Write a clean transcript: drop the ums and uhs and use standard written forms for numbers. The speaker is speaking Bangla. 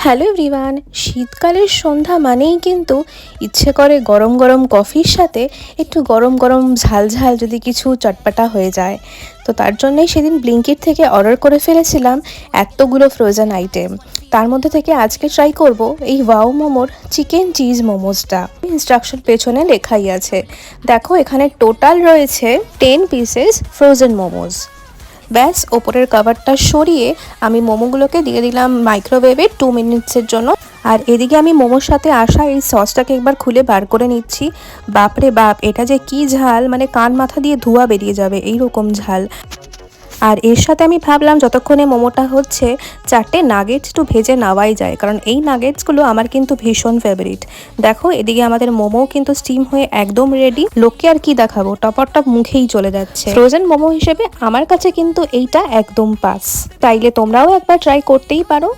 হ্যালো এভরিওয়ান, শীতকালের সন্ধ্যা মানেই কিন্তু ইচ্ছে করে গরম গরম কফির সাথে একটু গরম গরম ঝাল ঝাল যদি কিছু চটপাটা হয়ে যায়। তো তার জন্যই সেদিন ব্লিঙ্কিট থেকে অর্ডার করে ফেলেছিলাম এতগুলো ফ্রোজেন আইটেম। তার মধ্যে থেকে আজকে ট্রাই করব এই ওয়াও মোমোর চিকেন চিজ মোমোসটা। ইনস্ট্রাকশন পেছনে লেখাই আছে, দেখো এখানে টোটাল রয়েছে 10 পিসেস ফ্রোজেন মোমোস। ব্যাস ওপরের কভারটা সরিয়ে আমি মোমোগুলোকে দিয়ে দিলাম মাইক্রোওয়েভে 2 মিনিটসের জন্য। আর এদিকে আমি মোমোর সাথে আসা এই সসটাকে একবার খুলে বার করে নিচ্ছি। বাপরে বাপ, এটা যে কি ঝাল, মানে কান মাথা দিয়ে ধোঁয়া বেরিয়ে যাবে এইরকম ঝাল। আর এর সাথে আমি ভাবলাম যতক্ষণে মোমোটা হচ্ছে 4টে নাগেটস একটু ভেজে নেওয়াই যায়, কারণ এই নাগেটসগুলো আমার কিন্তু ভীষণ ফেভারিট। দেখো এদিকে আমাদের মোমো কিন্তু স্টিম হয়ে একদম রেডি। লোককে আর কি দেখাবো, টপ মুখেই চলে যাচ্ছে। ফ্রোজেন মোমো হিসেবে আমার কাছে কিন্তু এইটা একদম পাস। চাইলে তোমরাও একবার ট্রাই করতেই পারো।